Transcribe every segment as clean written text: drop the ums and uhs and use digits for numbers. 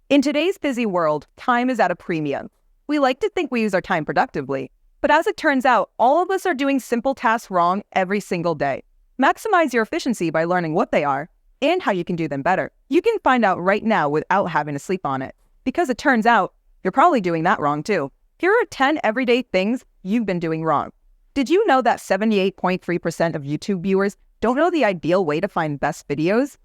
In today's busy world, time is at a premium. We like to think we use our time productively, but as it turns out, all of us are doing simple tasks wrong every single day. Maximize your efficiency by learning what they are and how you can do them better. You can find out right now without having to sleep on it, because it turns out you're probably doing that wrong too. Here are 10 everyday things you've been doing wrong. Did you know that 78.3% of YouTube viewers don't know the ideal way to find best videos?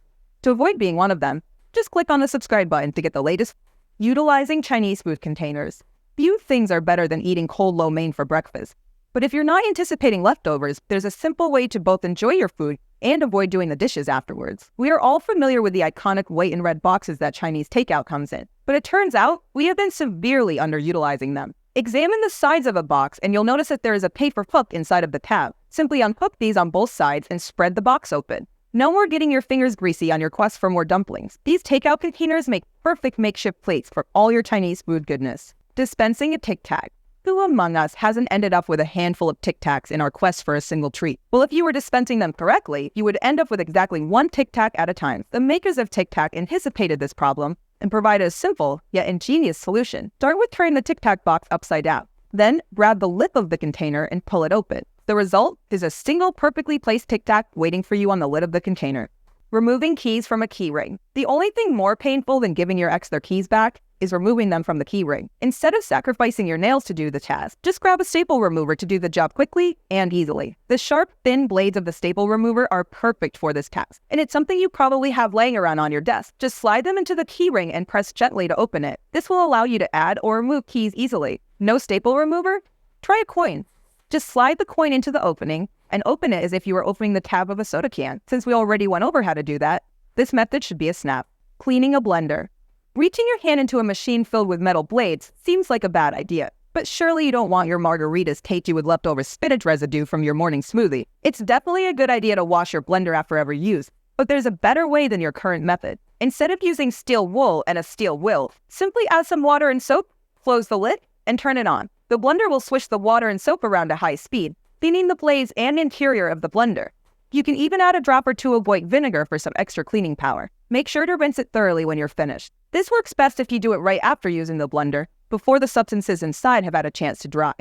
To avoid being one of them, just click on the subscribe button to get the latest. Utilizing Chinese food containers. Few things are better than eating cold lo mein for breakfast. But if you're not anticipating leftovers, there's a simple way to both enjoy your food and avoid doing the dishes afterwards. We are all familiar with the iconic white and red boxes that Chinese takeout comes in, but it turns out we have been severely underutilizing them. Examine the sides of a box and you'll notice that there is a paper hook inside of the tab. Simply unhook these on both sides and spread the box open. No more getting your fingers greasy on your quest for more dumplings. These takeout containers make perfect makeshift plates for all your Chinese food goodness. Dispensing a Tic Tac. Who among us hasn't ended up with a handful of Tic Tacs in our quest for a single treat? Well, if you were dispensing them correctly, you would end up with exactly one Tic Tac at a time. The makers of Tic Tac anticipated this problem and provided a simple yet ingenious solution. Start with turning the Tic Tac box upside down. Then grab the lip of the container and pull it open. The result is a single perfectly placed Tic Tac waiting for you on the lid of the container. Removing keys from a key ring. The only thing more painful than giving your ex their keys back is removing them from the key ring. Instead of sacrificing your nails to do the task, just grab a staple remover to do the job quickly and easily. The sharp, thin blades of the staple remover are perfect for this task, and it's something you probably have laying around on your desk. Just slide them into the key ring and press gently to open it. This will allow you to add or remove keys easily. No staple remover? Try a coin. Just slide the coin into the opening and open it as if you were opening the tab of a soda can. Since we already went over how to do that, this method should be a snap. Cleaning a blender. Reaching your hand into a machine filled with metal blades seems like a bad idea, but surely you don't want your margaritas tainted with leftover spinach residue from your morning smoothie. It's definitely a good idea to wash your blender after every use, but there's a better way than your current method. Instead of using steel wool and a steel wheel, simply add some water and soap, close the lid, and turn it on. The blender will swish the water and soap around at high speed, cleaning the blades and interior of the blender. You can even add a drop or two of white vinegar for some extra cleaning power. Make sure to rinse it thoroughly when you're finished. This works best if you do it right after using the blender, before the substances inside have had a chance to dry.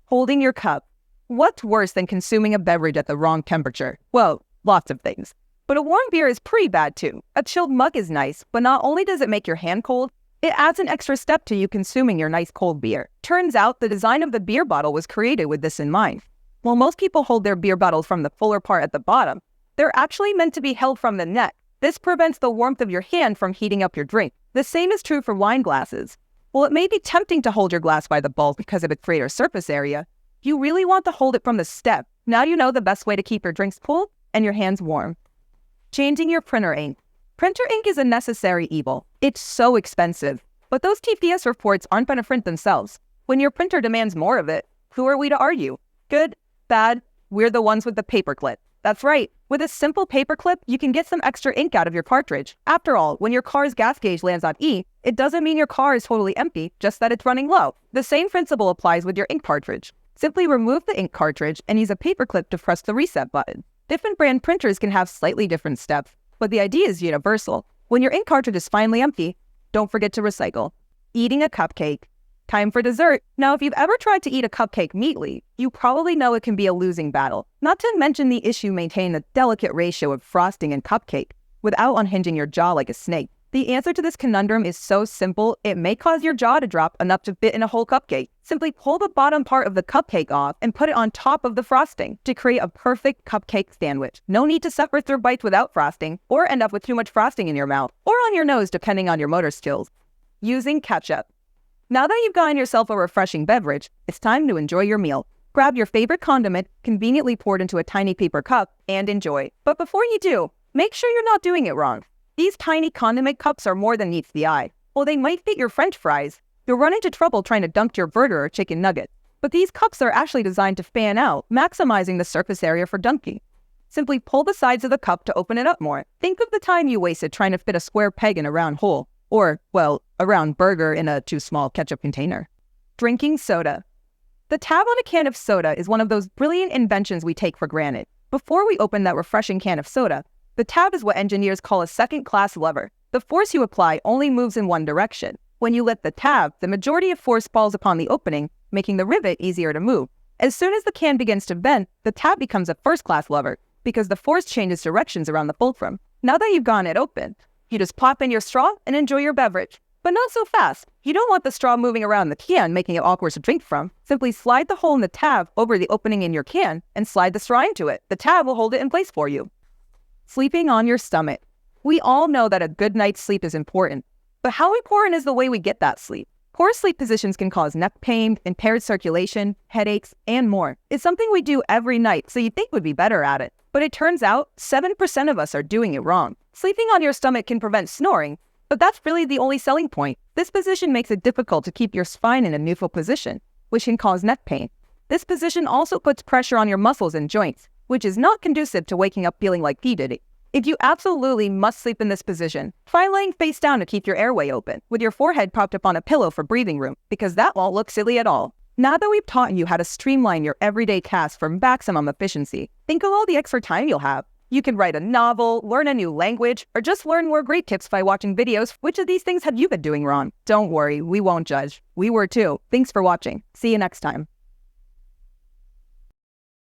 Holding your cup. What's worse than consuming a beverage at the wrong temperature? Well, lots of things. But a warm beer is pretty bad too. A chilled mug is nice, but not only does it make your hand cold, it adds an extra step to you consuming your nice cold beer. Turns out the design of the beer bottle was created with this in mind. While most people hold their beer bottles from the fuller part at the bottom, they're actually meant to be held from the neck. This prevents the warmth of your hand from heating up your drink. The same is true for wine glasses. While it may be tempting to hold your glass by the bowl because of its greater surface area, you really want to hold it from the step. Now you know the best way to keep your drinks cool and your hands warm. Changing your printer ink. Printer ink is a necessary evil. It's so expensive, but those TPS reports aren't going to print themselves. When your printer demands more of it, who are we to argue? Good, bad, we're the ones with the paperclip. That's right. With a simple paperclip, you can get some extra ink out of your cartridge. After all, when your car's gas gauge lands on E, it doesn't mean your car is totally empty, just that it's running low. The same principle applies with your ink cartridge. Simply remove the ink cartridge and use a paperclip to press the reset button. Different brand printers can have slightly different steps, but the idea is universal. When your ink cartridge is finally empty, don't forget to recycle. Eating a cupcake. Time for dessert. Now, if you've ever tried to eat a cupcake neatly, you probably know it can be a losing battle. Not to mention the issue maintaining a delicate ratio of frosting and cupcake without unhinging your jaw like a snake. The answer to this conundrum is so simple, it may cause your jaw to drop enough to fit in a whole cupcake. Simply pull the bottom part of the cupcake off and put it on top of the frosting to create a perfect cupcake sandwich. No need to suffer through bites without frosting, or end up with too much frosting in your mouth, or on your nose depending on your motor skills. Using ketchup. Now that you've gotten yourself a refreshing beverage, it's time to enjoy your meal. Grab your favorite condiment, conveniently poured into a tiny paper cup, and enjoy. But before you do, make sure you're not doing it wrong. These tiny condiment cups are more than meets the eye. While they might fit your French fries, you'll run into trouble trying to dunk your burger or chicken nugget. But these cups are actually designed to fan out, maximizing the surface area for dunking. Simply pull the sides of the cup to open it up more. Think of the time you wasted trying to fit a square peg in a round hole. Or, well, a round burger in a too small ketchup container. Drinking soda. The tab on a can of soda is one of those brilliant inventions we take for granted. Before we open that refreshing can of soda, the tab is what engineers call a second-class lever. the force you apply only moves in one direction. When you lift the tab, the majority of force falls upon the opening, making the rivet easier to move. As soon as the can begins to bend, the tab becomes a first-class lever because the force changes directions around the fulcrum. Now that you've gotten it open, you just pop in your straw and enjoy your beverage. But not so fast. You don't want the straw moving around the can, making it awkward to drink from. Simply slide the hole in the tab over the opening in your can and slide the straw into it. The tab will hold it in place for you. Sleeping on your stomach. We all know that a good night's sleep is important. But how important is the way we get that sleep? Poor sleep positions can cause neck pain, impaired circulation, headaches, and more. It's something we do every night, so you'd think we'd be better at it. But it turns out 7% of us are doing it wrong. Sleeping on your stomach can prevent snoring, but that's really the only selling point. This position makes it difficult to keep your spine in a neutral position, which can cause neck pain. This position also puts pressure on your muscles and joints, which is not conducive to waking up feeling like P. Diddy. If you absolutely must sleep in this position, try laying face down to keep your airway open, with your forehead propped up on a pillow for breathing room, because that won't look silly at all. Now that we've taught you how to streamline your everyday tasks for maximum efficiency, think of all the extra time you'll have. You can write a novel, learn a new language, or just learn more great tips by watching videos. Which of these things have you been doing wrong? Don't worry, we won't judge. We were too. Thanks for watching. See you next time.